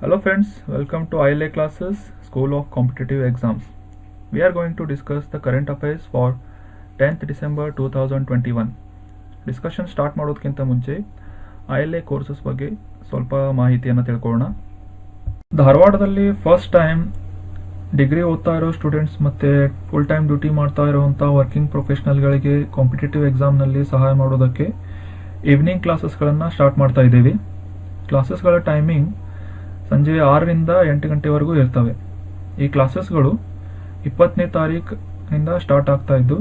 Hello friends, welcome to ILA classes, School of Competitive Exams. We are going to discuss the current affairs for 10th December 2021. Discussion start ಮಾಡೋದಕ್ಕಿಂತ ಮುಂಚೆ ILA courses ಬಗ್ಗೆ ಸ್ವಲ್ಪ ಮಾಹಿತಿಯನ್ನು ತಿಳ್ಕೊಳ್ಳೋಣ. ಧಾರವಾಡದಲ್ಲಿ first time degree ಓದ್ತಾ ಇರೋ students ಮತ್ತು ಫುಲ್ ಟೈಮ್ ಡ್ಯೂಟಿ ಮಾಡ್ತಾ ಇರುವಂಥ ವರ್ಕಿಂಗ್ ಪ್ರೊಫೆಷನಲ್ಗಳಿಗೆ ಕಾಂಪಿಟೇಟಿವ್ ಎಕ್ಸಾಮ್ನಲ್ಲಿ ಸಹಾಯ ಮಾಡೋದಕ್ಕೆ ಈವ್ನಿಂಗ್ ಕ್ಲಾಸಸ್ಗಳನ್ನು ಸ್ಟಾರ್ಟ್ ಮಾಡ್ತಾ ಇದ್ದೀವಿ. ಕ್ಲಾಸಸ್ಗಳ ಟೈಮಿಂಗ್ ಸಂಜೆ 6ರಿಂದ 8 ಗಂಟೆವರೆಗೂ ಇರ್ತವೆ. ಈ ಕ್ಲಾಸಸ್ಗಳು 20ನೇ ತಾರೀಕಿನಿಂದ ಸ್ಟಾರ್ಟ್ ಆಗ್ತಾ ಇದ್ದು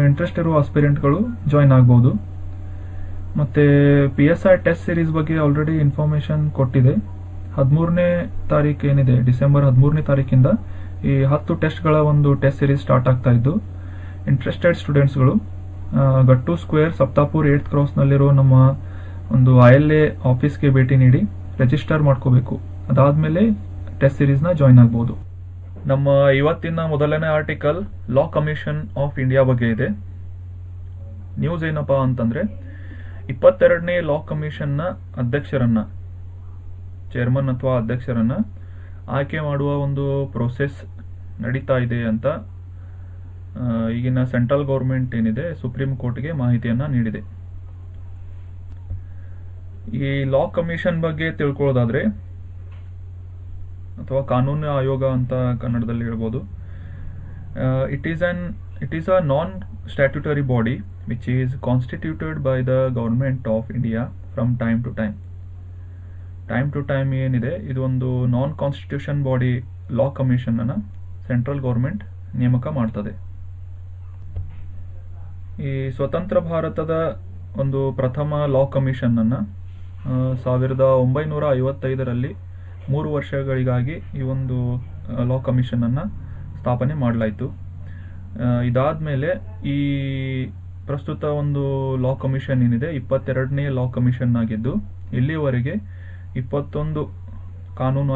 ಇಂಟ್ರೆಸ್ಟ್ ಇರುವ ಆಸ್ಪಿರೆಂಟ್ಗಳು ಜಾಯ್ನ್ ಆಗ್ಬೋದು. ಮತ್ತು PSI ಟೆಸ್ಟ್ ಸೀರೀಸ್ ಬಗ್ಗೆ ಆಲ್ರೆಡಿ ಇನ್ಫಾರ್ಮೇಷನ್ ಕೊಟ್ಟಿದೆ. 13ನೇ ತಾರೀಕು ಏನಿದೆ, ಡಿಸೆಂಬರ್ 13ನೇ ತಾರೀಕಿಂದ ಈ 10 ಟೆಸ್ಟ್ಗಳ ಒಂದು ಟೆಸ್ಟ್ ಸೀರೀಸ್ ಸ್ಟಾರ್ಟ್ ಆಗ್ತಾ ಇದ್ದು ಇಂಟ್ರೆಸ್ಟೆಡ್ ಸ್ಟೂಡೆಂಟ್ಸ್ಗಳು ಗಟ್ಟು ಸ್ಕ್ವೇರ್ ಸಪ್ತಾಪುರ್ 8th ಕ್ರಾಸ್ನಲ್ಲಿರೋ ನಮ್ಮ ಒಂದು ILA ಆಫೀಸ್ಗೆ ಭೇಟಿ ನೀಡಿ ರಿಜಿಸ್ಟರ್ ಮಾಡ್ಕೋಬೇಕು. ಅದಾದಮೇಲೆ ಟೆಸ್ಟ್ ಸೀರೀಸ್ನ ಜಾಯ್ನ್ ಆಗ್ಬೋದು. ನಮ್ಮ ಇವತ್ತಿನ ಮೊದಲನೇ article law commission of India ಬಗ್ಗೆ ಇದೆ. ನ್ಯೂಸ್ ಏನಪ್ಪಾ ಅಂತಂದ್ರೆ 22ನೇ ಲಾ ಕಮಿಷನ್ನ ಅಧ್ಯಕ್ಷರನ್ನ, ಚೇರ್ಮನ್ ಅಥವಾ ಅಧ್ಯಕ್ಷರನ್ನ ಆಯ್ಕೆ ಮಾಡುವ ಒಂದು ಪ್ರೋಸೆಸ್ ನಡೀತಾ ಇದೆ ಅಂತ ಈಗಿನ ಸೆಂಟ್ರಲ್ ಗೌರ್ಮೆಂಟ್ ಏನಿದೆ ಸುಪ್ರೀಂ ಕೋರ್ಟ್ಗೆ ಮಾಹಿತಿಯನ್ನ ನೀಡಿದೆ. ಈ ಲಾ ಕಮಿಷನ್ ಬಗ್ಗೆ ತಿಳ್ಕೊಳ್ಳೋದಾದ್ರೆ, ಅಥವಾ ಕಾನೂನು ಆಯೋಗ ಅಂತ ಕನ್ನಡದಲ್ಲಿ ಹೇಳ್ಬೋದು, it is a non statutory body which is constituted by the government of India from time to time ಏನಿದೆ, ಇದು ಒಂದು non constitution body law commission ಅನ್ನ ಸೆಂಟ್ರಲ್ ಗೌರ್ಮೆಂಟ್ ನೇಮಕ ಮಾಡ್ತದೆ. ಈ ಸ್ವತಂತ್ರ ಭಾರತದ ಒಂದು ಪ್ರಥಮ ಲಾ ಕಮಿಷನ್ ಅನ್ನ 1955ರಲ್ಲಿ 3 ವರ್ಷಗಳಿಗಾಗಿ ಈ ಒಂದು ಲಾ ಕಮಿಷನ್ ಅನ್ನ ಸ್ಥಾಪನೆ ಮಾಡಲಾಯಿತು. ಇದಾದ್ಮೇಲೆ ಈ ಪ್ರಸ್ತುತ ಒಂದು ಲಾ ಕಮಿಷನ್ ಏನಿದೆ 22ನೇ ಲಾ ಕಮಿಷನ್ ಆಗಿದ್ದು ಇಲ್ಲಿವರೆಗೆ 21 ಕಾನೂನು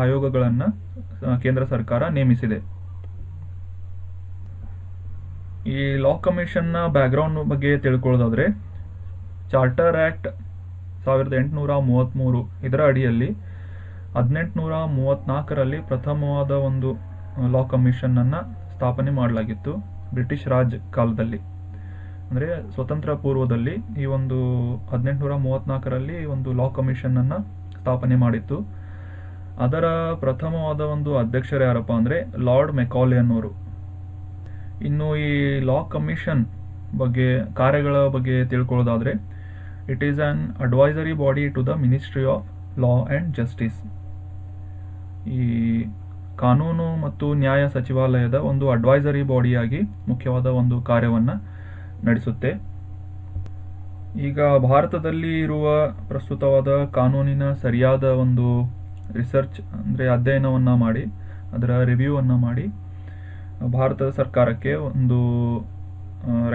ಆಯೋಗಗಳನ್ನ ಕೇಂದ್ರ ಸರ್ಕಾರ ನೇಮಿಸಿದೆ. ಈ ಲಾ ಕಮಿಷನ್ನ ಬ್ಯಾಕ್ಗ್ರೌಂಡ್ ಬಗ್ಗೆ ತಿಳ್ಕೊಳ್ಳೋದಾದ್ರೆ, ಚಾರ್ಟರ್ ಆಕ್ಟ್ 1833 ಇದರ ಅಡಿಯಲ್ಲಿ 1834ರಲ್ಲಿ ಪ್ರಥಮವಾದ ಒಂದು ಲಾ ಕಮಿಷನ್ ಅನ್ನ ಸ್ಥಾಪನೆ ಮಾಡಲಾಗಿತ್ತು. ಬ್ರಿಟಿಷ್ ರಾಜ್ ಕಾಲದಲ್ಲಿ, ಅಂದ್ರೆ ಸ್ವತಂತ್ರ ಪೂರ್ವದಲ್ಲಿ ಈ ಒಂದು 1834ರಲ್ಲಿ ಒಂದು ಲಾ ಕಮಿಷನ್ ಅನ್ನ ಸ್ಥಾಪನೆ ಮಾಡಿತ್ತು. ಅದರ ಪ್ರಥಮವಾದ ಒಂದು ಅಧ್ಯಕ್ಷರು ಯಾರಪ್ಪ ಅಂದ್ರೆ ಲಾರ್ಡ್ ಮೆಕಾಲೆ ಅನ್ನೋರು. ಇನ್ನು ಈ ಲಾ ಕಮಿಷನ್ ಬಗ್ಗೆ ಕಾರ್ಯಗಳ ಬಗ್ಗೆ ತಿಳ್ಕೊಳ್ಳೋದಾದ್ರೆ, it is an advisory body to the ministry of law and justice. ಈ ಕಾನೂನು ಮತ್ತು ನ್ಯಾಯ ಸಚಿವಾಲಯದ ಒಂದು ಅಡ್ವೈಸರಿ ಬಾಡಿಯಾಗಿ ಮುಖ್ಯವಾದ ಒಂದು ಕಾರ್ಯವನ್ನ ನಡೆಸುತ್ತೆ. ಈಗ ಭಾರತದಲ್ಲಿ ಇರುವ ಪ್ರಸ್ತುತವಾದ ಕಾನೂನಿನ ಸರಿಯಾದ ಒಂದು ರಿಸರ್ಚ್ ಅಂದ್ರೆ ಅಧ್ಯಯನವನ್ನ ಮಾಡಿ ಅದರ ರಿವ್ಯೂ ಅನ್ನ ಮಾಡಿ ಭಾರತ ಸರ್ಕಾರಕ್ಕೆ ಒಂದು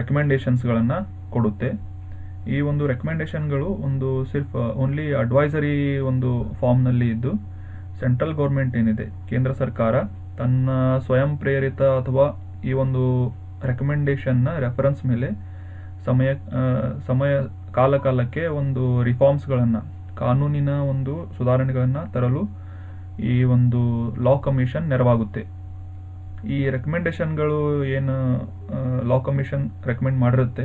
ರೆಕಮೆಂಡೇಶನ್ಸ್ಗಳನ್ನು ಕೊಡುತ್ತೆ. ಈ ಒಂದು ರೆಕಮೆಂಡೇಶನ್ಗಳು ಒಂದು ಓನ್ಲಿ ಅಡ್ವೈಸರಿ ಒಂದು ಫಾರ್ಮ್ನಲ್ಲಿ ಇದ್ದು ಸೆಂಟ್ರಲ್ ಗೌರ್ಮೆಂಟ್ ಏನಿದೆ, ಕೇಂದ್ರ ಸರ್ಕಾರ ತನ್ನ ಸ್ವಯಂ ಪ್ರೇರಿತ ಅಥವಾ ಈ ಒಂದು ರೆಕಮೆಂಡೇಶನ್ನ ರೆಫರೆನ್ಸ್ ಮೇಲೆ ಸಮಯ ಕಾಲಕ್ಕೆ ಒಂದು ರಿಫಾರ್ಮ್ಸ್ಗಳನ್ನು, ಕಾನೂನಿನ ಒಂದು ಸುಧಾರಣೆಗಳನ್ನು ತರಲು ಈ ಒಂದು ಲಾ ಕಮಿಷನ್ ನೆರವಾಗುತ್ತೆ. ಈ ರೆಕಮೆಂಡೇಶನ್ಗಳು ಏನು ಲಾ ಕಮಿಷನ್ ರೆಕಮೆಂಡ್ ಮಾಡಿರುತ್ತೆ,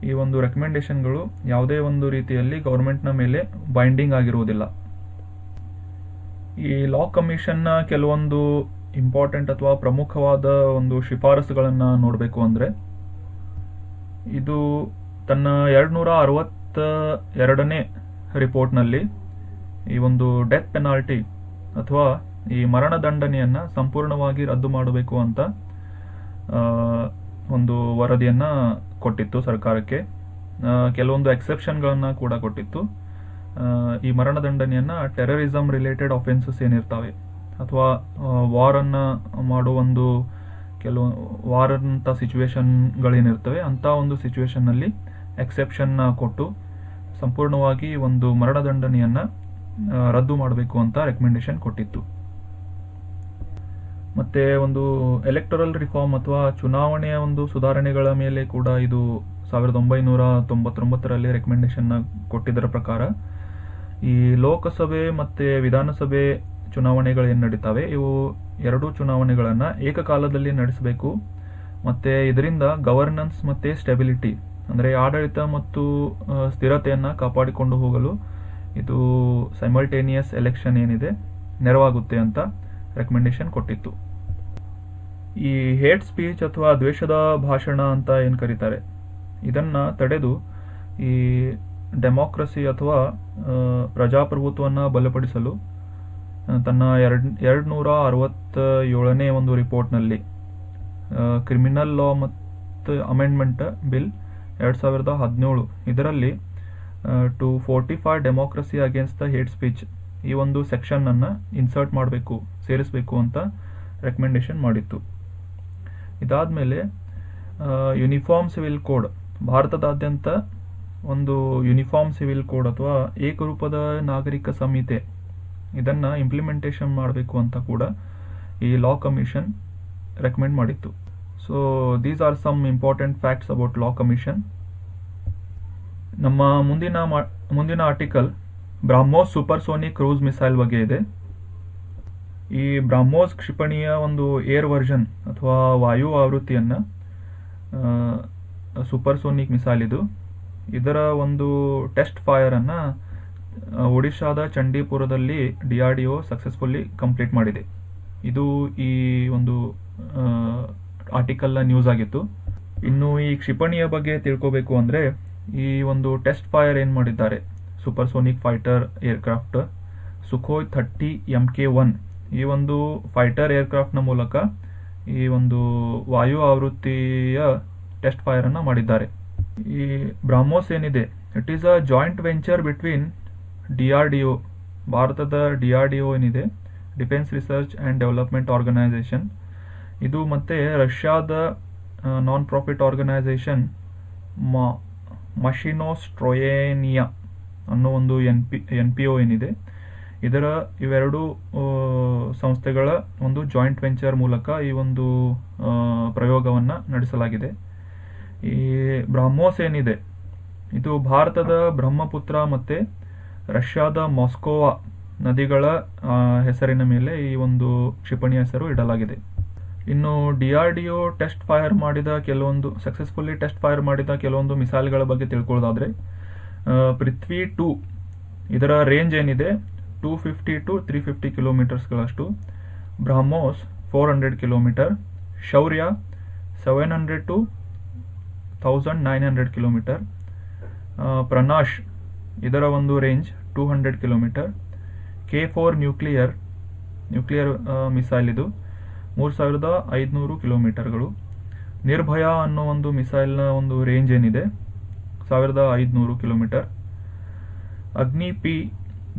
ಈ ಒಂದು ರೆಕಮೆಂಡೇಶನ್ಗಳು ಯಾವುದೇ ಒಂದು ರೀತಿಯಲ್ಲಿ ಗೌರ್ಮೆಂಟ್ನ ಮೇಲೆ ಬೈಂಡಿಂಗ್ ಆಗಿರುವುದಿಲ್ಲ. ಈ ಲಾ ಕಮಿಷನ್ನ ಕೆಲವೊಂದು ಇಂಪಾರ್ಟೆಂಟ್ ಅಥವಾ ಪ್ರಮುಖವಾದ ಒಂದು ಶಿಫಾರಸುಗಳನ್ನು ನೋಡಬೇಕು ಅಂದರೆ, ಇದು ತನ್ನ 262ನೇ ರಿಪೋರ್ಟ್ನಲ್ಲಿ ಈ ಒಂದು ಡೆತ್ ಪೆನಾಲ್ಟಿ ಅಥವಾ ಈ ಮರಣದಂಡನೆಯನ್ನ ಸಂಪೂರ್ಣವಾಗಿ ರದ್ದು ಮಾಡಬೇಕು ಅಂತ ಒಂದು ವರದಿಯನ್ನ ಕೊಟ್ಟಿತ್ತು ಸರ್ಕಾರಕ್ಕೆ. ಕೆಲವೊಂದು ಎಕ್ಸೆಪ್ಷನ್ಗಳನ್ನ ಕೂಡ ಕೊಟ್ಟಿತ್ತು. ಈ ಮರಣದಂಡನೆಯನ್ನ ಟೆರರಿಸಮ್ ರಿಲೇಟೆಡ್ ಅಫೆನ್ಸಸ್ ಏನಿರ್ತಾವೆ ಅಥವಾ ವಾರನ್ನ ಮಾಡೋ ಒಂದು ವಾರಂತ ಸಿಚುವೇಶನ್ಗಳೇನಿರ್ತವೆ ಅಂತ ಒಂದು ಸಿಚುವೇಶನ್ನಲ್ಲಿ ಎಕ್ಸೆಪ್ಷನ್ನ ಕೊಟ್ಟು ಸಂಪೂರ್ಣವಾಗಿ ಒಂದು ಮರಣದಂಡನೆಯನ್ನ ರದ್ದು ಮಾಡಬೇಕು ಅಂತ ರೆಕಮೆಂಡೇಶನ್ ಕೊಟ್ಟಿತ್ತು. ಮತ್ತೆ ಒಂದು ಎಲೆಕ್ಟರಲ್ ರಿಫಾರ್ಮ್ ಅಥವಾ ಚುನಾವಣೆಯ ಒಂದು ಸುಧಾರಣೆಗಳ ಮೇಲೆ ಕೂಡ ಇದು 1999ರಲ್ಲಿ ರೆಕಮೆಂಡೇಶನ್ ಕೊಟ್ಟಿದ್ದರ ಪ್ರಕಾರ ಈ ಲೋಕಸಭೆ ಮತ್ತು ವಿಧಾನಸಭೆ ಚುನಾವಣೆಗಳು ಏನು ನಡೀತವೆ, ಇವು ಎರಡೂ ಚುನಾವಣೆಗಳನ್ನು ಏಕಕಾಲದಲ್ಲಿ ನಡೆಸಬೇಕು. ಮತ್ತು ಇದರಿಂದ ಗವರ್ನೆನ್ಸ್ ಮತ್ತು ಸ್ಟೆಬಿಲಿಟಿ ಅಂದರೆ ಆಡಳಿತ ಮತ್ತು ಸ್ಥಿರತೆಯನ್ನು ಕಾಪಾಡಿಕೊಂಡು ಹೋಗಲು ಇದು ಸೈಮಲ್ಟೇನಿಯಸ್ ಎಲೆಕ್ಷನ್ ಏನಿದೆ ನೆರವಾಗುತ್ತೆ ಅಂತ ರೆಕಮೆಂಡೇಶನ್ ಕೊಟ್ಟಿತ್ತು. ಈ ಹೇಟ್ ಸ್ಪೀಚ್ ಅಥವಾ ದ್ವೇಷದ ಭಾಷಣ ಅಂತ ಏನು ಕರೀತಾರೆ, ಇದನ್ನು ತಡೆದು ಈ ಡೆಮಾಕ್ರಸಿ ಅಥವಾ ಪ್ರಜಾಪ್ರಭುತ್ವವನ್ನು ಬಲಪಡಿಸಲು ತನ್ನ 267ನೇ ಒಂದು ರಿಪೋರ್ಟ್ನಲ್ಲಿ ಕ್ರಿಮಿನಲ್ ಲಾ ಮತ್ತು ಅಮೆಂಡ್ಮೆಂಟ್ ಬಿಲ್ 2017 ಇದರಲ್ಲಿ to fortify democracy against the hate speech ಈ ಒಂದು ಸೆಕ್ಷನ್ನನ್ನು ಇನ್ಸರ್ಟ್ ಮಾಡಬೇಕು, ಸೇರಿಸಬೇಕು ಅಂತ ರೆಕಮೆಂಡೇಶನ್ ಮಾಡಿತ್ತು. ಇದಾದಮೇಲೆ ಯೂನಿಫಾರ್ಮ್ ಸಿವಿಲ್ ಕೋಡ್, ಭಾರತದಾದ್ಯಂತ ಒಂದು ಯೂನಿಫಾರ್ಮ್ ಸಿವಿಲ್ ಕೋಡ್ ಅಥವಾ ಏಕರೂಪದ ನಾಗರಿಕ ಸಂಹಿತೆ ಇದನ್ನು ಇಂಪ್ಲಿಮೆಂಟೇಷನ್ ಮಾಡಬೇಕು ಅಂತ ಕೂಡ ಈ ಲಾ ಕಮಿಷನ್ ರೆಕಮೆಂಡ್ ಮಾಡಿತ್ತು. So these are some important facts about law commission. ನಮ್ಮ ಮುಂದಿನ article BrahMos supersonic cruise missile ಬಗ್ಗೆ ಇದೆ. ಈ ಬ್ರಹ್ಮೋಸ್ ಕ್ಷಿಪಣಿಯ ಒಂದು ಏರ್ ವರ್ಷನ್ ಅಥವಾ ವಾಯು ಆವೃತ್ತಿಯನ್ನು ಸೂಪರ್ಸೋನಿಕ್ ಮಿಸೈಲ್ ಇದರ ಒಂದು ಟೆಸ್ಟ್ ಫೈರನ್ನು ಒಡಿಶಾದ ಚಂಡೀಪುರದಲ್ಲಿ DRDO ಸಕ್ಸಸ್ಫುಲ್ಲಿ ಕಂಪ್ಲೀಟ್ ಮಾಡಿದೆ. ಇದು ಈ ಒಂದು ಆರ್ಟಿಕಲ್ನ ನ್ಯೂಸ್ ಆಗಿತ್ತು. ಇನ್ನು ಈ ಕ್ಷಿಪಣಿಯ ಬಗ್ಗೆ ತಿಳ್ಕೋಬೇಕು ಅಂದರೆ ಈ ಒಂದು ಟೆಸ್ಟ್ ಫೈರ್ ಏನು ಮಾಡಿದ್ದಾರೆ, supersonic fighter aircraft Sukhoi 30 MK1 ಈ ಒಂದು ಫೈಟರ್ ಏರ್ಕ್ರಾಫ್ಟ್ನ ಮೂಲಕ ಈ ಒಂದು ವಾಯು ಆವೃತ್ತಿಯ ಟೆಸ್ಟ್ ಫೈರನ್ನು ಮಾಡಿದ್ದಾರೆ. ಈ ಬ್ರಹ್ಮೋಸ್ ಏನಿದೆ, it is a joint venture between DRDO, ಭಾರತದ DRDO ಏನಿದೆ, defence research and development organisation, ಇದು ಮತ್ತು ರಷ್ಯಾದ ನಾನ್ ಪ್ರಾಫಿಟ್ ಆರ್ಗನೈಸೇಷನ್ ಮಷಿನೋಸ್ಟ್ರೊಯೇನಿಯಾ ಅನ್ನೋ ಒಂದು NPO ಏನಿದೆ, ಇವೆರಡು ಸಂಸ್ಥೆಗಳ ಒಂದು ಜಾಯಿಂಟ್ ವೆಂಚರ್ ಮೂಲಕ ಈ ಒಂದು ಪ್ರಯೋಗವನ್ನು ನಡೆಸಲಾಗಿದೆ. ಈ ಬ್ರಹ್ಮೋಸ್ ಏನಿದೆ, ಇದು ಭಾರತದ ಬ್ರಹ್ಮಪುತ್ರ ಮತ್ತು ರಷ್ಯಾದ ಮಾಸ್ಕೋವಾ ನದಿಗಳ ಹೆಸರಿನ ಮೇಲೆ ಈ ಒಂದು ಕ್ಷಿಪಣಿ ಹೆಸರು ಇಡಲಾಗಿದೆ. ಇನ್ನು DRDO ಸಕ್ಸಸ್ಫುಲ್ಲಿ ಟೆಸ್ಟ್ ಫೈರ್ ಮಾಡಿದ ಕೆಲವೊಂದು ಮಿಸೈಲ್ಗಳ ಬಗ್ಗೆ ತಿಳ್ಕೊಳ್ಳೋದಾದರೆ, ಪೃಥ್ವಿ 2 ಇದರ ರೇಂಜ್ ಏನಿದೆ 250 to 350 ಕಿಲೋಮೀಟರ್ಸ್ಗಳಷ್ಟು, ಬ್ರಹ್ಮೋಸ್ 400 ಕಿಲೋಮೀಟರ್, ಶೌರ್ಯ 700 to 1900 ಕಿಲೋಮೀಟರ್, ಪ್ರನಾಶ್ ಇದರ ಒಂದು range 200 kilometre, K4 nuclear missile ಇದು 3500 ಕಿಲೋಮೀಟರ್ಗಳು, ನಿರ್ಭಯ ಅನ್ನೋ ಒಂದು ಮಿಸೈಲ್ನ ಒಂದು ರೇಂಜ್ ಏನಿದೆ 1500 ಕಿಲೋಮೀಟರ್, ಅಗ್ನಿ P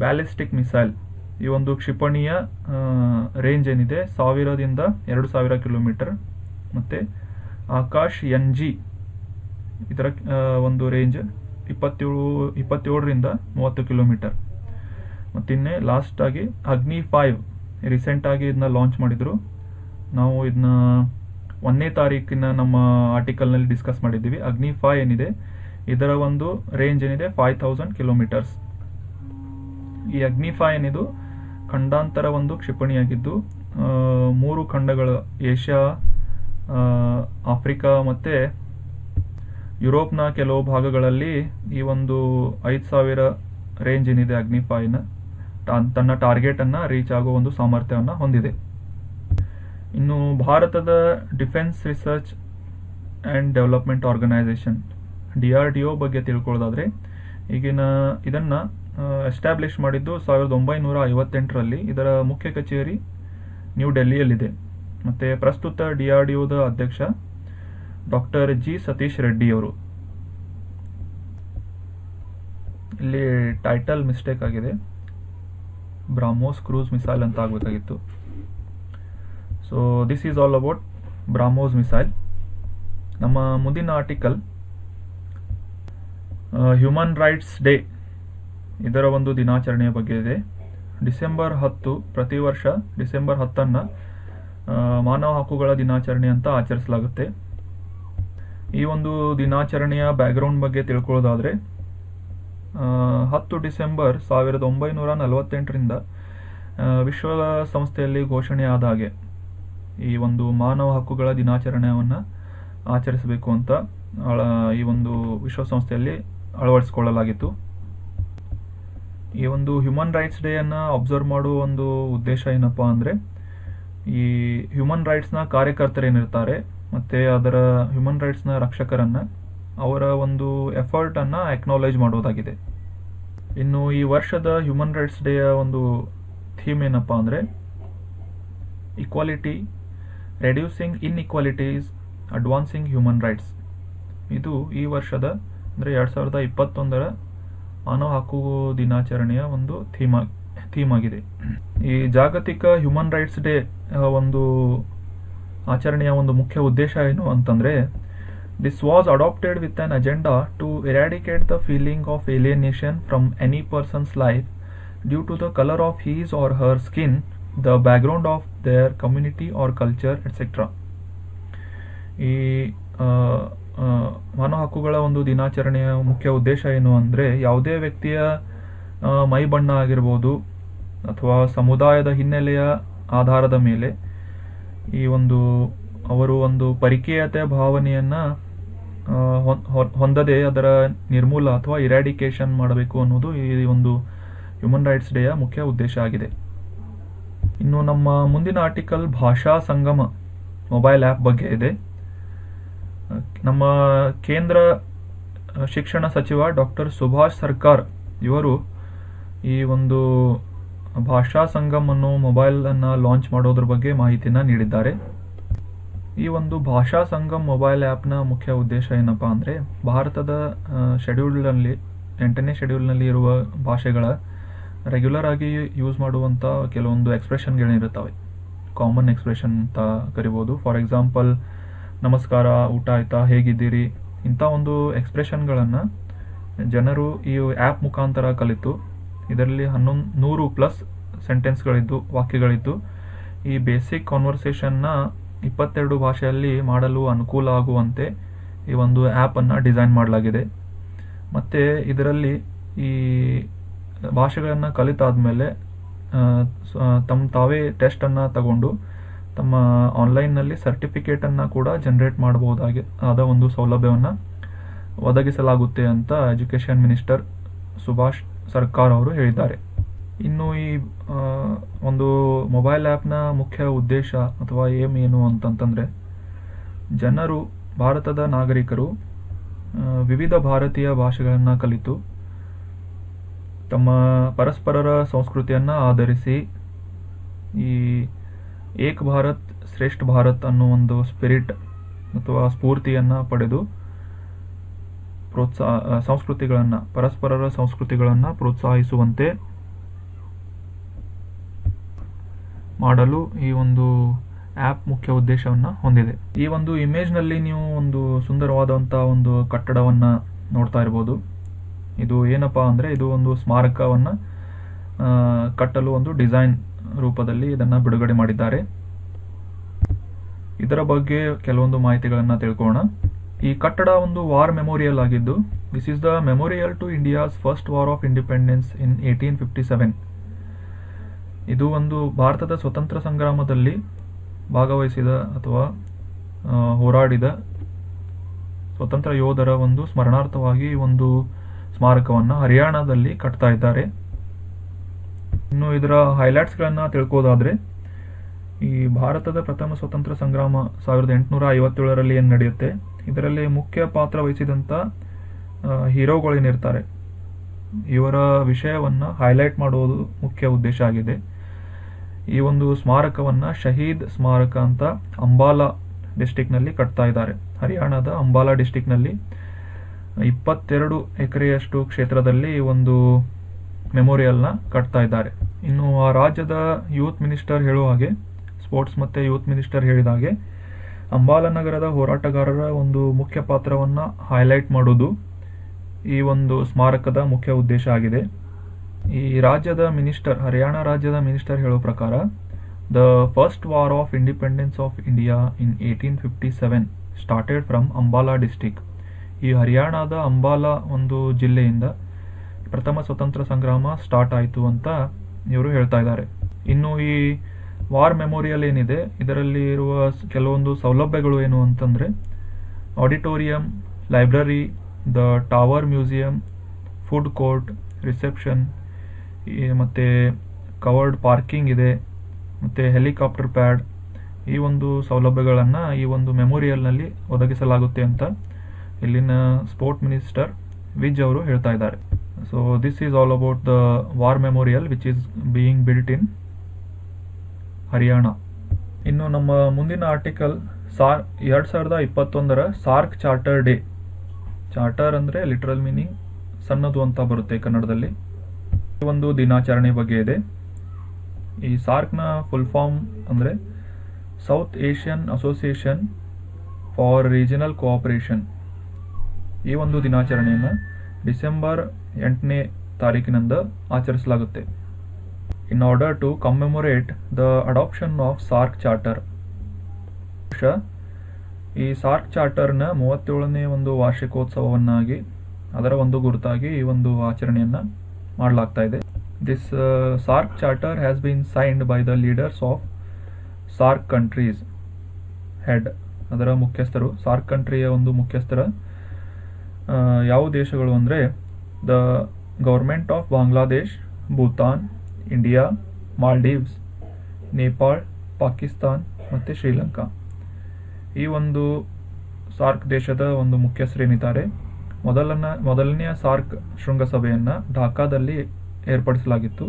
ಬ್ಯಾಲಿಸ್ಟಿಕ್ ಮಿಸೈಲ್ ಈ ಒಂದು ಕ್ಷಿಪಣಿಯ ರೇಂಜ್ ಏನಿದೆ 1000ದಿಂದ 2000 ಕಿಲೋಮೀಟರ್, ಮತ್ತು ಆಕಾಶ್ NG ಇದರ ಒಂದು ರೇಂಜ್ 27ರಿಂದ 30 ಕಿಲೋಮೀಟರ್. ಮತ್ತಿನ್ನೇ ಲಾಸ್ಟ್ ಆಗಿ ಅಗ್ನಿ 5 ರೀಸೆಂಟಾಗಿ ಇದನ್ನ ಲಾಂಚ್ ಮಾಡಿದ್ರು. ನಾವು ಇದನ್ನ 1ನೇ ತಾರೀಕಿನ ನಮ್ಮ ಆರ್ಟಿಕಲ್ನಲ್ಲಿ ಡಿಸ್ಕಸ್ ಮಾಡಿದ್ದೀವಿ. ಅಗ್ನಿ 5 ಏನಿದೆ ಇದರ ಒಂದು ರೇಂಜ್ ಏನಿದೆ 5000 ಕಿಲೋಮೀಟರ್ಸ್. ಈ ಅಗ್ನಿ 5 ಏನಿದು ಖಂಡಾಂತರ ಒಂದು ಕ್ಷಿಪಣಿಯಾಗಿದ್ದು 3 ಖಂಡಗಳು ಏಷ್ಯಾ, ಆಫ್ರಿಕಾ ಮತ್ತು ಯುರೋಪ್ನ ಕೆಲವು ಭಾಗಗಳಲ್ಲಿ ಈ ಒಂದು 5000 ರೇಂಜ್ ಏನಿದೆ ಅಗ್ನಿ 5ನ ತನ್ನ ಟಾರ್ಗೆಟನ್ನು ರೀಚ್ ಆಗೋ ಒಂದು ಸಾಮರ್ಥ್ಯವನ್ನು ಹೊಂದಿದೆ. ಇನ್ನು ಭಾರತದ defence research and development organisation DRDO ಬಗ್ಗೆ ತಿಳ್ಕೊಳ್ಳೋದಾದರೆ, ಇದನ್ನು ಎಸ್ಟಾಬ್ಲಿಷ್ ಮಾಡಿದ್ದು 1958ರಲ್ಲಿ. ಇದರ ಮುಖ್ಯ ಕಚೇರಿ ನ್ಯೂ ಡೆಲ್ಲಿಯಲ್ಲಿದೆ. ಮತ್ತು ಪ್ರಸ್ತುತ DRDOದ ಅಧ್ಯಕ್ಷ ಡಾಕ್ಟರ್ G ಸತೀಶ್ ರೆಡ್ಡಿ ಅವರು. ಇಲ್ಲಿ ಟೈಟಲ್ ಮಿಸ್ಟೇಕ್ ಆಗಿದೆ, ಬ್ರಹ್ಮೋಸ್ ಕ್ರೂಸ್ ಮಿಸೈಲ್ ಅಂತ ಆಗಬೇಕಾಗಿತ್ತು. So this is all about BrahMos missile. ನಮ್ಮ ಮುಂದಿನ ಆರ್ಟಿಕಲ್ ಹ್ಯೂಮನ್ ರೈಟ್ಸ್ ಡೇ ಇದರ ಒಂದು ದಿನಾಚರಣೆಯ ಬಗ್ಗೆ ಇದೆ. ಡಿಸೆಂಬರ್ 10 ಪ್ರತಿ ವರ್ಷ ಡಿಸೆಂಬರ್ 10 ಮಾನವ ಹಕ್ಕುಗಳ ದಿನಾಚರಣೆ ಅಂತ ಆಚರಿಸಲಾಗುತ್ತೆ. ಈ ಒಂದು ದಿನಾಚರಣೆಯ ಬ್ಯಾಕ್ಗ್ರೌಂಡ್ ಬಗ್ಗೆ ತಿಳ್ಕೊಳ್ಳೋದಾದರೆ, 10 ಡಿಸೆಂಬರ್ 1948ರಿಂದ ವಿಶ್ವಸಂಸ್ಥೆಯಲ್ಲಿ ಘೋಷಣೆಯಾದ ಹಾಗೆ ಈ ಒಂದು ಮಾನವ ಹಕ್ಕುಗಳ ದಿನಾಚರಣೆಯನ್ನು ಆಚರಿಸಬೇಕು ಅಂತ ಈ ಒಂದು ವಿಶ್ವಸಂಸ್ಥೆಯಲ್ಲಿ ಅಳವಡಿಸಿಕೊಳ್ಳಲಾಗಿತ್ತು. ಈ ಒಂದು ಹ್ಯೂಮನ್ ರೈಟ್ಸ್ ಡೇಯನ್ನು ಅಬ್ಸರ್ವ್ ಮಾಡುವ ಒಂದು ಉದ್ದೇಶ ಏನಪ್ಪ ಅಂದರೆ, ಈ ಹ್ಯೂಮನ್ ರೈಟ್ಸ್ನ ಕಾರ್ಯಕರ್ತರೇನಿರ್ತಾರೆ ಮತ್ತು ಅದರ ಹ್ಯೂಮನ್ ರೈಟ್ಸ್ನ ರಕ್ಷಕರನ್ನು ಅವರ ಒಂದು ಎಫರ್ಟನ್ನು ಅಕ್ನಾಲೇಜ್ ಮಾಡೋದಾಗಿದೆ. ಇನ್ನು ಈ ವರ್ಷದ ಹ್ಯೂಮನ್ ರೈಟ್ಸ್ ಡೇಯ ಒಂದು ಥೀಮ್ ಏನಪ್ಪ ಅಂದರೆ, equality, reducing inequalities, advancing human rights. ಇದು ಈ ವರ್ಷದ ಅಂದರೆ 2021ರ ಮಾನವ ಹಕ್ಕು ದಿನಾಚರಣೆಯ ಒಂದು ಥೀಮ್ ಆಗಿದೆ. ಈ ಜಾಗತಿಕ ಹ್ಯೂಮನ್ ರೈಟ್ಸ್ ಡೇ ಒಂದು ಆಚರಣೆಯ ಒಂದು ಮುಖ್ಯ ಉದ್ದೇಶ ಏನು ಅಂತಂದರೆ, this was adopted with an agenda to eradicate the feeling of alienation from any person's life due to the colour of his or her skin, the background of their community or culture etcetera. ಈ ಮಾನವ ಹಕ್ಕುಗಳ ಒಂದು ದಿನಾಚರಣೆಯ ಮುಖ್ಯ ಉದ್ದೇಶ ಏನು ಅಂದರೆ, ಯಾವುದೇ ವ್ಯಕ್ತಿಯ ಮೈ ಬಣ್ಣ ಆಗಿರ್ಬೋದು ಅಥವಾ ಸಮುದಾಯದ ಹಿನ್ನೆಲೆಯ ಆಧಾರದ ಮೇಲೆ ಈ ಒಂದು ಅವರು ಒಂದು ಪರಿಕೀಯತೆ ಭಾವನೆಯನ್ನು ಹೊಂದದೆ ಅದರ ನಿರ್ಮೂಲ ಅಥವಾ ಇರಾಡಿಕೇಶನ್ ಮಾಡಬೇಕು ಅನ್ನೋದು ಈ ಒಂದು ಹ್ಯೂಮನ್ ರೈಟ್ಸ್ ಡೇಯ ಮುಖ್ಯ ಉದ್ದೇಶ ಆಗಿದೆ. ಇನ್ನು ನಮ್ಮ ಮುಂದಿನ ಆರ್ಟಿಕಲ್ ಭಾಷಾ ಸಂಗಮ ಮೊಬೈಲ್ ಆ್ಯಪ್ ಬಗ್ಗೆ ಇದೆ. ನಮ್ಮ ಕೇಂದ್ರ ಶಿಕ್ಷಣ ಸಚಿವ ಡಾಕ್ಟರ್ ಸುಭಾಷ್ ಸರ್ಕಾರ್ ಇವರು ಈ ಒಂದು ಭಾಷಾ ಸಂಗಮ್ ಅನ್ನೋ ಮೊಬೈಲನ್ನು ಲಾಂಚ್ ಮಾಡೋದ್ರ ಬಗ್ಗೆ ಮಾಹಿತಿನ ನೀಡಿದ್ದಾರೆ. ಈ ಒಂದು ಭಾಷಾ ಸಂಗಮ್ ಮೊಬೈಲ್ ಆ್ಯಪ್ನ ಮುಖ್ಯ ಉದ್ದೇಶ ಏನಪ್ಪ ಅಂದರೆ, ಭಾರತದ ಶೆಡ್ಯೂಲ್ನಲ್ಲಿ 8ನೇ ಶೆಡ್ಯೂಲ್ನಲ್ಲಿ ಇರುವ ಭಾಷೆಗಳ ರೆಗ್ಯುಲರ್ ಆಗಿ ಯೂಸ್ ಮಾಡುವಂಥ ಕೆಲವೊಂದು ಎಕ್ಸ್ಪ್ರೆಷನ್ಗಳಿರುತ್ತವೆ, ಕಾಮನ್ ಎಕ್ಸ್ಪ್ರೆಷನ್ ಅಂತ ಕರಿಬೋದು. ಫಾರ್ ಎಕ್ಸಾಂಪಲ್, ನಮಸ್ಕಾರ, ಊಟ ಆಯ್ತಾ, ಹೇಗಿದ್ದೀರಿ, ಇಂಥ ಒಂದು ಎಕ್ಸ್ಪ್ರೆಷನ್ಗಳನ್ನು ಜನರು ಈ ಆ್ಯಪ್ ಮುಖಾಂತರ ಕಲಿತು ಇದರಲ್ಲಿ 100+ ಸೆಂಟೆನ್ಸ್ಗಳಿದ್ದು ವಾಕ್ಯಗಳಿದ್ದು ಈ ಬೇಸಿಕ್ ಕಾನ್ವರ್ಸೇಷನ್ನ 22 ಭಾಷೆಯಲ್ಲಿ ಮಾಡಲು ಅನುಕೂಲ ಆಗುವಂತೆ ಈ ಒಂದು ಆ್ಯಪನ್ನು ಡಿಸೈನ್ ಮಾಡಲಾಗಿದೆ. ಮತ್ತು ಇದರಲ್ಲಿ ಈ ಭಾಷೆಗಳನ್ನು ಕಲಿತಾದ್ಮೇಲೆ ತಾವೇ ಟೆಸ್ಟನ್ನು ತಗೊಂಡು ತಮ್ಮ ಆನ್ಲೈನ್ನಲ್ಲಿ ಸರ್ಟಿಫಿಕೇಟನ್ನು ಕೂಡ ಜನರೇಟ್ ಮಾಡಬಹುದಾದ ಒಂದು ಸೌಲಭ್ಯವನ್ನು ಒದಗಿಸಲಾಗುತ್ತೆ ಅಂತ ಎಜುಕೇಷನ್ ಮಿನಿಸ್ಟರ್ ಸುಭಾಷ್ ಸರ್ಕಾರ್ ಅವರು ಹೇಳಿದ್ದಾರೆ. ಇನ್ನು ಈ ಒಂದು ಮೊಬೈಲ್ ಆ್ಯಪ್ನ ಮುಖ್ಯ ಉದ್ದೇಶ ಅಥವಾ ಏಮ್ ಏನು ಅಂತಂತಂದರೆ, ಜನರು, ಭಾರತದ ನಾಗರಿಕರು ವಿವಿಧ ಭಾರತೀಯ ಭಾಷೆಗಳನ್ನು ಕಲಿತು ತಮ್ಮ ಪರಸ್ಪರರ ಸಂಸ್ಕೃತಿಯನ್ನು ಆಧರಿಸಿ ಈ ಏಕ್ ಭಾರತ್ ಶ್ರೇಷ್ಠ ಭಾರತ್ ಅನ್ನೋ ಒಂದು ಸ್ಪಿರಿಟ್ ಅಥವಾ ಸ್ಫೂರ್ತಿಯನ್ನು ಪಡೆದು ಪರಸ್ಪರರ ಸಂಸ್ಕೃತಿಗಳನ್ನು ಪ್ರೋತ್ಸಾಹಿಸುವಂತೆ ಮಾಡಲು ಈ ಒಂದು ಆ್ಯಪ್ ಮುಖ್ಯ ಉದ್ದೇಶವನ್ನು ಹೊಂದಿದೆ. ಈ ಒಂದು ಇಮೇಜ್ನಲ್ಲಿ ನೀವು ಒಂದು ಸುಂದರವಾದಂಥ ಒಂದು ಕಟ್ಟಡವನ್ನು ನೋಡ್ತಾ ಇರ್ಬೋದು. ಇದು ಏನಪ್ಪ ಅಂದರೆ, ಇದು ಒಂದು ಸ್ಮಾರಕವನ್ನು ಕಟ್ಟಲು ಒಂದು ಡಿಸೈನ್ ರೂಪದಲ್ಲಿ ಇದನ್ನು ಬಿಡುಗಡೆ ಮಾಡಿದ್ದಾರೆ. ಇದರ ಬಗ್ಗೆ ಕೆಲವೊಂದು ಮಾಹಿತಿಗಳನ್ನು ತಿಳ್ಕೊಳ್ಳೋಣ. ಈ ಕಟ್ಟಡ ಒಂದು ವಾರ್ ಮೆಮೋರಿಯಲ್ ಆಗಿದ್ದು, this is the memorial to India's first war of independence in 1857. ಇದು ಒಂದು ಭಾರತದ ಸ್ವತಂತ್ರ ಸಂಗ್ರಾಮದಲ್ಲಿ ಭಾಗವಹಿಸಿದ ಅಥವಾ ಹೋರಾಡಿದ ಸ್ವತಂತ್ರ ಯೋಧರ ಒಂದು ಸ್ಮರಣಾರ್ಥವಾಗಿ ಒಂದು ಸ್ಮಾರಕವನ್ನು ಹರಿಯಾಣದಲ್ಲಿ ಕಟ್ತಾ ಇದ್ದಾರೆ. ಇನ್ನು ಇದರ ಹೈಲೈಟ್ಸ್ಗಳನ್ನು ತಿಳ್ಕೋದಾದರೆ, ಈ ಭಾರತದ ಪ್ರಥಮ ಸ್ವತಂತ್ರ ಸಂಗ್ರಾಮ 1857ರಲ್ಲಿ ಏನು ನಡೆಯುತ್ತೆ, ಇದರಲ್ಲಿ ಮುಖ್ಯ ಪಾತ್ರ ವಹಿಸಿದಂಥ ಹೀರೋಗಳೇನಿರ್ತಾರೆ ಇವರ ವಿಷಯವನ್ನು ಹೈಲೈಟ್ ಮಾಡೋದು ಮುಖ್ಯ ಉದ್ದೇಶ ಆಗಿದೆ. ಈ ಒಂದು ಸ್ಮಾರಕವನ್ನು ಶಹೀದ್ ಸ್ಮಾರಕ ಅಂತ ಅಂಬಾಲಾ ಡಿಸ್ಟಿಕ್ನಲ್ಲಿ ಕಟ್ತಾ ಇದ್ದಾರೆ. ಹರಿಯಾಣದ ಅಂಬಾಲಾ ಡಿಸ್ಟಿಕ್ನಲ್ಲಿ 22 ಎಕರೆಯಷ್ಟು ಕ್ಷೇತ್ರದಲ್ಲಿ ಒಂದು ಮೆಮೋರಿಯಲ್ನ ಕಟ್ತಾ ಇದ್ದಾರೆ. ಇನ್ನು ಆ ರಾಜ್ಯದ ಯೂತ್ ಮಿನಿಸ್ಟರ್ ಹೇಳುವ ಹಾಗೆ, ಸ್ಪೋರ್ಟ್ಸ್ ಮತ್ತು ಯೂತ್ ಮಿನಿಸ್ಟರ್ ಹೇಳಿದ ಹಾಗೆ, ಅಂಬಾಲಾ ನಗರದ ಹೋರಾಟಗಾರರ ಒಂದು ಮುಖ್ಯ ಪಾತ್ರವನ್ನು ಹೈಲೈಟ್ ಮಾಡೋದು ಈ ಒಂದು ಸ್ಮಾರಕದ ಮುಖ್ಯ ಉದ್ದೇಶ ಆಗಿದೆ. ಈ ರಾಜ್ಯದ ಮಿನಿಸ್ಟರ್, ಹರಿಯಾಣ ರಾಜ್ಯದ ಮಿನಿಸ್ಟರ್ ಹೇಳೋ ಪ್ರಕಾರ, the first war of independence of India in 1857 started from Ambala district. ಈ ಹರಿಯಾಣದ ಅಂಬಾಲಾ ಒಂದು ಜಿಲ್ಲೆಯಿಂದ ಪ್ರಥಮ ಸ್ವತಂತ್ರ ಸಂಗ್ರಾಮ ಸ್ಟಾರ್ಟ್ ಆಯಿತು ಅಂತ ಇವರು ಹೇಳ್ತಾ ಇದ್ದಾರೆ. ಇನ್ನು ಈ ವಾರ್ ಮೆಮೋರಿಯಲ್ ಏನಿದೆ ಇದರಲ್ಲಿ ಇರುವ ಕೆಲವೊಂದು ಸೌಲಭ್ಯಗಳು ಏನು ಅಂತಂದರೆ auditorium, library, the tower museum, food court, reception, ಮತ್ತು ಕವರ್ಡ್ ಪಾರ್ಕಿಂಗ್ ಇದೆ, ಮತ್ತು ಹೆಲಿಕಾಪ್ಟರ್ ಪ್ಯಾಡ್, ಈ ಒಂದು ಸೌಲಭ್ಯಗಳನ್ನು ಈ ಒಂದು ಮೆಮೋರಿಯಲ್ನಲ್ಲಿ ಒದಗಿಸಲಾಗುತ್ತೆ ಅಂತ ಇಲ್ಲಿನ ಸ್ಪೋರ್ಟ್ ಮಿನಿಸ್ಟರ್ ವಿಜ್ ಅವರು ಹೇಳ್ತಾ ಇದ್ದಾರೆ. So this is all about the war memorial which is being built in Haryana. ಇನ್ನು ನಮ್ಮ ಮುಂದಿನ article 2021 SAARC charter day. Charter ಅಂದರೆ ಲಿಟ್ರಲ್ ಮೀನಿಂಗ್ ಸಣ್ಣದು ಅಂತ ಬರುತ್ತೆ ಕನ್ನಡದಲ್ಲಿ. ಒಂದು ದಿನಾಚರಣೆ ಬಗ್ಗೆ ಇದೆ. ಈ ಸಾರ್ಕ್ನ ಫುಲ್ ಫಾರ್ಮ್ ಅಂದರೆ south Asian association for regional cooperation. ಈ ಒಂದು ದಿನಾಚರಣೆಯನ್ನು ಡಿಸೆಂಬರ್ 8ನೇ ತಾರೀಕಿನಿಂದ ಆಚರಿಸಲಾಗುತ್ತೆ. In order to commemorate the adoption of SAARC charter. ಈ ಸಾರ್ಕ್ ಚಾರ್ಟರ್ನ 37ನೇ ಒಂದು ವಾರ್ಷಿಕೋತ್ಸವವನ್ನಾಗಿ ಅದರ ಒಂದು ಗುರುತಾಗಿ ಈ ಒಂದು ಆಚರಣೆಯನ್ನು ಮಾಡಲಾಗ್ತಾ ಇದೆ. This SAARC charter has been signed by the leaders of SAARC countries head. ಅದರ ಮುಖ್ಯಸ್ಥರು, ಸಾರ್ಕ್ ಕಂಟ್ರಿಯ ಒಂದು ಮುಖ್ಯಸ್ಥರ ಯಾವ ದೇಶಗಳು ಅಂದರೆ the government of Bangladesh, Bhutan, India, Maldives, Nepal, Pakistan ಮತ್ತು ಶ್ರೀಲಂಕಾ. ಈ ಒಂದು ಸಾರ್ಕ್ ದೇಶದ ಒಂದು ಮುಖ್ಯಸ್ಥರೇನಿದ್ದಾರೆ. ಮೊದಲನೆಯ ಸಾರ್ಕ್ ಶೃಂಗಸಭೆಯನ್ನು ಢಾಕಾದಲ್ಲಿ ಏರ್ಪಡಿಸಲಾಗಿತ್ತು.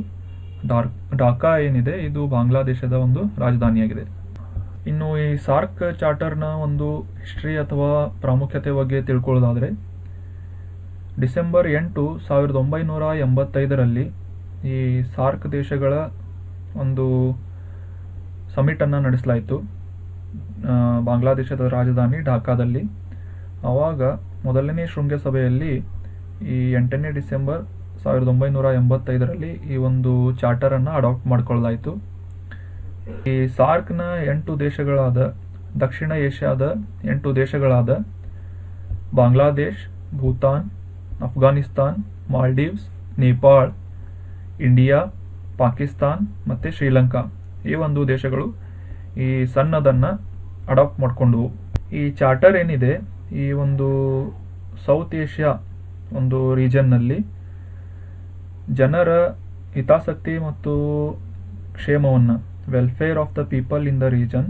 ಢಾಕಾ ಏನಿದೆ ಇದು ಬಾಂಗ್ಲಾದೇಶದ ಒಂದು ರಾಜಧಾನಿಯಾಗಿದೆ. ಇನ್ನು ಈ ಸಾರ್ಕ್ ಚಾರ್ಟರ್ನ ಒಂದು ಹಿಸ್ಟ್ರಿ ಅಥವಾ ಪ್ರಾಮುಖ್ಯತೆ ಬಗ್ಗೆ ತಿಳ್ಕೊಳ್ಳೋದಾದರೆ ಡಿಸೆಂಬರ್ 8, 1985ರಲ್ಲಿ ಈ ಸಾರ್ಕ್ ದೇಶಗಳ ಒಂದು ಸಮಿಟನ್ನು ನಡೆಸಲಾಯಿತು ಬಾಂಗ್ಲಾದೇಶದ ರಾಜಧಾನಿ ಢಾಕಾದಲ್ಲಿ. ಆವಾಗ ಮೊದಲನೇ ಶೃಂಗಸಭೆಯಲ್ಲಿ ಈ 8ನೇ ಡಿಸೆಂಬರ್ 1985ರಲ್ಲಿ ಈ ಒಂದು ಚಾರ್ಟರನ್ನು ಅಡಾಪ್ಟ್ ಮಾಡಿಕೊಳ್ಳಲಾಯಿತು. ಈ ಸಾರ್ಕ್ನ 8 ದೇಶಗಳಾದ ದಕ್ಷಿಣ ಏಷ್ಯಾದ 8 ದೇಶಗಳಾದ ಬಾಂಗ್ಲಾದೇಶ್, ಭೂತಾನ್, ಅಫ್ಘಾನಿಸ್ತಾನ್, ಮಾಲ್ಡೀವ್ಸ್, ನೇಪಾಳ್, ಇಂಡಿಯಾ, ಪಾಕಿಸ್ತಾನ್ ಮತ್ತು ಶ್ರೀಲಂಕಾ ಈ ಒಂದು ದೇಶಗಳು ಈ ಸನ್ನದನ್ನು ಅಡಾಪ್ಟ್ ಮಾಡಿಕೊಂಡವು. ಈ ಚಾರ್ಟರ್ ಏನಿದೆ ಈ ಒಂದು ಸೌತ್ ಏಷ್ಯಾ ಒಂದು ರೀಜನ್ನಲ್ಲಿ ಜನರ ಹಿತಾಸಕ್ತಿ ಮತ್ತು ಕ್ಷೇಮವನ್ನು, welfare of the people in the region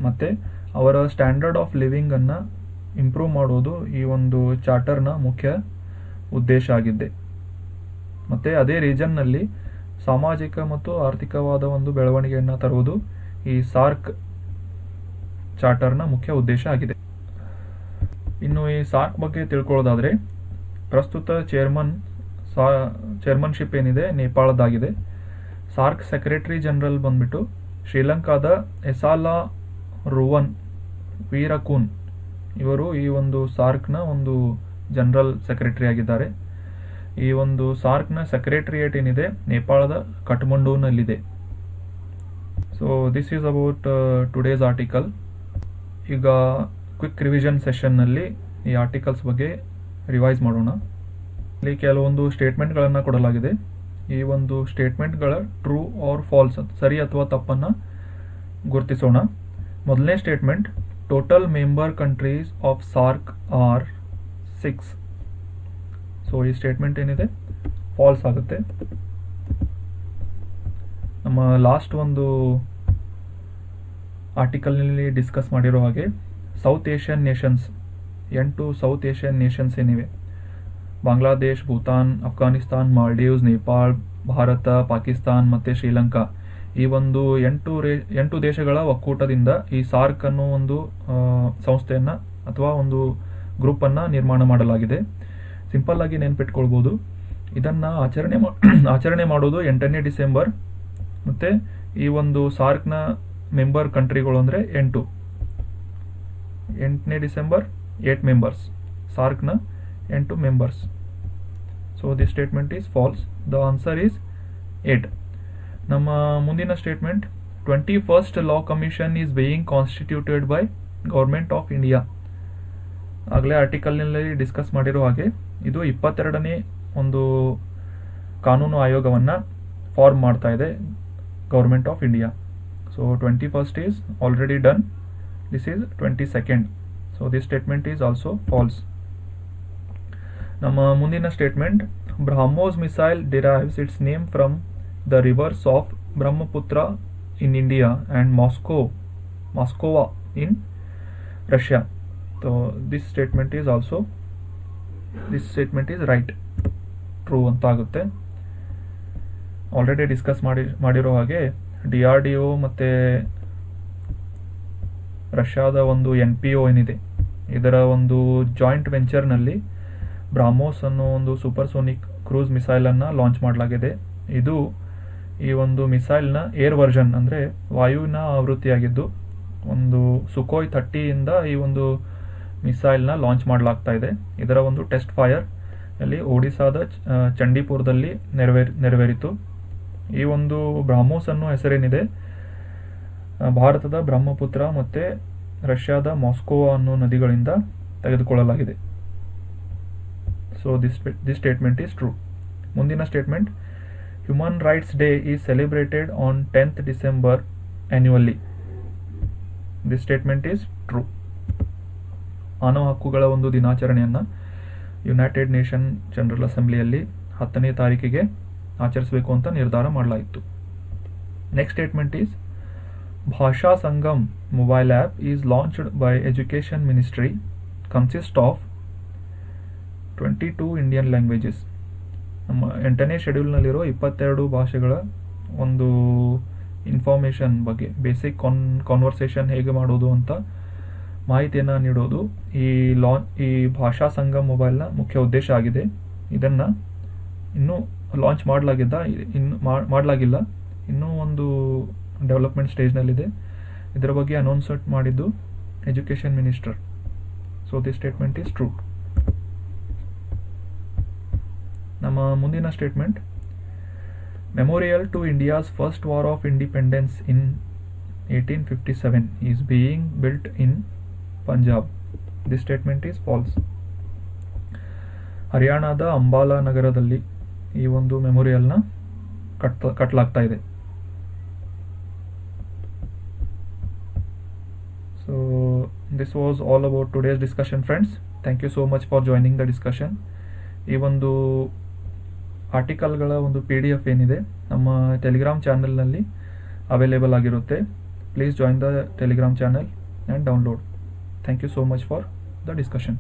ಮತ್ತು ಅವರ ಸ್ಟ್ಯಾಂಡರ್ಡ್ ಆಫ್ ಲಿವಿಂಗನ್ನು ಇಂಪ್ರೂವ್ ಮಾಡೋದು ಈ ಒಂದು ಚಾರ್ಟರ್ನ ಮುಖ್ಯ ಉದ್ದೇಶ ಆಗಿದೆ. ಮತ್ತು ಅದೇ ರೀಜನ್ನಲ್ಲಿ ಸಾಮಾಜಿಕ ಮತ್ತು ಆರ್ಥಿಕವಾದ ಒಂದು ಬೆಳವಣಿಗೆಯನ್ನು ತರುವುದು ಈ ಸಾರ್ಕ್ ಚಾರ್ಟರ್ನ ಮುಖ್ಯ ಉದ್ದೇಶ ಆಗಿದೆ. ಇನ್ನು ಈ ಸಾರ್ಕ್ ಬಗ್ಗೆ ತಿಳ್ಕೊಳ್ಳೋದಾದರೆ ಪ್ರಸ್ತುತ ಚೇರ್ಮನ್ಶಿಪ್ ಏನಿದೆ ನೇಪಾಳದಾಗಿದೆ. ಸಾರ್ಕ್ ಸೆಕ್ರೆಟರಿ ಜನರಲ್ ಬಂದ್ಬಿಟ್ಟು ಶ್ರೀಲಂಕಾದ ಎಸಾಲಾ ರುವನ್ ವೀರಕೂನ್ ಇವರು ಈ ಒಂದು ಸಾರ್ಕ್ನ ಒಂದು ಜನರಲ್ ಸೆಕ್ರೆಟರಿ ಆಗಿದ್ದಾರೆ. ಈ ಒಂದು ಸಾರ್ಕ್ನ ಸೆಕ್ರೆಟರಿಯೇಟ್ ಏನಿದೆ ನೇಪಾಳದ ಕಠ್ಮಂಡುನಲ್ಲಿದೆ. So this is about today's article. ಈಗ ಕ್ವಿಕ್ ರಿವಿಷನ್ ಸೆಷನ್ನಲ್ಲಿ ಈ ಆರ್ಟಿಕಲ್ಸ್ ಬಗ್ಗೆ ರಿವೈಸ್ ಮಾಡೋಣ. ಇಲ್ಲಿ ಕೆಲವೊಂದು ಸ್ಟೇಟ್ಮೆಂಟ್ಗಳನ್ನು ಕೊಡಲಾಗಿದೆ. ಈ ಒಂದು ಸ್ಟೇಟ್ಮೆಂಟ್ಗಳ ಟ್ರೂ ಆರ್ ಫಾಲ್ಸ್, ಸರಿ ಅಥವಾ ತಪ್ಪನ್ನು ಗುರುತಿಸೋಣ. ಮೊದಲನೇ statement, total member countries of SAARC are 6. So ಈ ಸ್ಟೇಟ್ಮೆಂಟ್ ಏನಿದೆ ಫಾಲ್ಸ್ ಆಗುತ್ತೆ. ನಮ್ಮ ಲಾಸ್ಟ್ ಒಂದು ಆರ್ಟಿಕಲ್ನಲ್ಲಿ ಡಿಸ್ಕಸ್ ಮಾಡಿರೋ ಹಾಗೆ South Asian nations 8 South Asian nations ಏನಿವೆ ಬಾಂಗ್ಲಾದೇಶ್, ಭೂತಾನ್, ಅಫ್ಘಾನಿಸ್ತಾನ್, ಮಾಲ್ಡೀವ್ಸ್, ನೇಪಾಳ್, ಭಾರತ, ಪಾಕಿಸ್ತಾನ್ ಮತ್ತು ಶ್ರೀಲಂಕಾ ಈ ಒಂದು 8 ದೇಶಗಳ ಒಕ್ಕೂಟದಿಂದ ಈ ಸಾರ್ಕ್ ಅನ್ನೋ ಒಂದು ಸಂಸ್ಥೆಯನ್ನು ಅಥವಾ ಒಂದು ಗ್ರೂಪನ್ನು ನಿರ್ಮಾಣ ಮಾಡಲಾಗಿದೆ. ಸಿಂಪಲ್ ಆಗಿ ನೆನ್ಪಿಟ್ಕೊಳ್ಬೋದು. ಇದನ್ನು ಆಚರಣೆ ಮಾಡೋದು 8ನೇ ಡಿಸೆಂಬರ್. ಮತ್ತು ಈ ಒಂದು ಸಾರ್ಕ್ನ ಮೆಂಬರ್ ಕಂಟ್ರಿಗಳು ಅಂದರೆ 8ನೇ ಡಿಸೆಂಬರ್ 8 ಮೆಂಬರ್ಸ್, ಸಾರ್ಕ್ನ 8 members. So this statement is false. The answer is 8. ನಮ್ಮ ಮುಂದಿನ statement, 21st law commission is being constituted by government of India. ಆಗಲೇ ಆರ್ಟಿಕಲ್ನಲ್ಲಿ ಡಿಸ್ಕಸ್ ಮಾಡಿರೋ ಹಾಗೆ ಇದು 22ನೇ ಒಂದು ಕಾನೂನು ಆಯೋಗವನ್ನು ಫಾರ್ಮ್ ಮಾಡ್ತಾ ಇದೆ government of India. So 21st is already done, this is 22nd. So this statement is also false. ನಮ್ಮ ಮುಂದಿನ statement, BrahMos missile derives its name from the rivers of Brahmaputra in India and Moscow in Russia. So this statement is right, true ಅಂತ ಆಗುತ್ತೆ. Already discuss ಮಾಡಿರೋ ಹಾಗೆ DRDO ಮತ್ತು ರಷ್ಯಾದ ಒಂದು NPO ಏನಿದೆ, ಇದರ ಒಂದು ಜಾಯಿಂಟ್ ವೆಂಚರ್ನಲ್ಲಿ ಬ್ರಾಹ್ಮೋಸ್ ಅನ್ನೋ ಒಂದು ಸೂಪರ್ಸೋನಿಕ್ ಕ್ರೂಸ್ ಮಿಸೈಲನ್ನು ಲಾಂಚ್ ಮಾಡಲಾಗಿದೆ. ಇದು ಈ ಒಂದು ಮಿಸೈಲ್ನ ಏರ್ ವರ್ಷನ್ ಅಂದರೆ ವಾಯುವಿನ ಆವೃತ್ತಿಯಾಗಿದ್ದು, ಒಂದು ಸುಕೋಯ್ 30ಇಂದ ಈ ಒಂದು ಮಿಸೈಲ್ನ ಲಾಂಚ್ ಮಾಡಲಾಗ್ತಾ ಇದೆ. ಇದರ ಒಂದು ಟೆಸ್ಟ್ ಫೈರ್ ಅಲ್ಲಿ ಒಡಿಸ್ಸಾದ ಚಂಡೀಪುರದಲ್ಲಿ ನೆರವೇರಿತು. ಈ ಒಂದು ಬ್ರಹ್ಮೋಸ್ ಅನ್ನೋ ಹೆಸರೇನಿದೆ ಭಾರತದ ಬ್ರಹ್ಮಪುತ್ರ ಮತ್ತು ರಷ್ಯಾದ ಮಾಸ್ಕೋ ಅನ್ನೋ ನದಿಗಳಿಂದ ತೆಗೆದುಕೊಳ್ಳಲಾಗಿದೆ. So this statement is true. ಮುಂದಿನ statement, Human Rights Day is celebrated on 10th December annually. This statement is true. ಮಾನವ ಹಕ್ಕುಗಳ ಒಂದು ದಿನಾಚರಣೆಯನ್ನು ಯುನೈಟೆಡ್ ನೇಷನ್ ಜನರಲ್ ಅಸೆಂಬ್ಲಿಯಲ್ಲಿ 10ನೇ ತಾರೀಕಿಗೆ ಆಚರಿಸಬೇಕು ಅಂತ ನಿರ್ಧಾರ ಮಾಡಲಾಯಿತು. ನೆಕ್ಸ್ಟ್ ಸ್ಟೇಟ್ಮೆಂಟ್ ಈಸ್, ಭಾಷಾ Sangam mobile app is launched by education ministry, consist of 22 Indian languages. ನಮ್ಮ 8ನೇ ಶೆಡ್ಯೂಲ್ನಲ್ಲಿರೋ 22 ಭಾಷೆಗಳ ಒಂದು ಇನ್ಫಾರ್ಮೇಷನ್ ಬಗ್ಗೆ, ಬೇಸಿಕ್ ಕಾನ್ವರ್ಸೇಷನ್ ಹೇಗೆ ಮಾಡೋದು ಅಂತ ಮಾಹಿತಿಯನ್ನು ನೀಡೋದು ಈ ಭಾಷಾ ಸಂಗಮ್ ಮೊಬೈಲ್ನ ಮುಖ್ಯ ಉದ್ದೇಶ ಆಗಿದೆ. ಇದನ್ನು ಇನ್ನೂ ಲಾಂಚ್ ಮಾಡಲಾಗಿಲ್ಲ, ಇನ್ನೂ ಒಂದು ಡೆವಲಪ್ಮೆಂಟ್ ಸ್ಟೇಜ್ನಲ್ಲಿದೆ. ಇದರ ಬಗ್ಗೆ ಅನೌನ್ಸ್ಮೆಂಟ್ ಮಾಡಿದ್ದು education minister. So this statement is true. ನಮ್ಮ ಮುಂದಿನ statement, memorial to India's first war of independence in 1857 is being built in Punjab. This statement is false. ಹರಿಯಾಣದ ಅಂಬಾಲಾ ನಗರದಲ್ಲಿ ಈ ಒಂದು ಮೆಮೋರಿಯಲ್ನ ಕಟ್ಟಲಾಗ್ತಾ ಇದೆ. So this was all about today's discussion friends. Thank you so much for joining the discussion. ಈ ಒಂದು ಆರ್ಟಿಕಲ್ಗಳ ಒಂದು PDF ಏನಿದೆ ನಮ್ಮ ಟೆಲಿಗ್ರಾಮ್ ಚಾನಲ್ನಲ್ಲಿ ಅವೈಲೇಬಲ್ ಆಗಿರುತ್ತೆ. Please join the Telegram channel and download. Thank you so much for the discussion.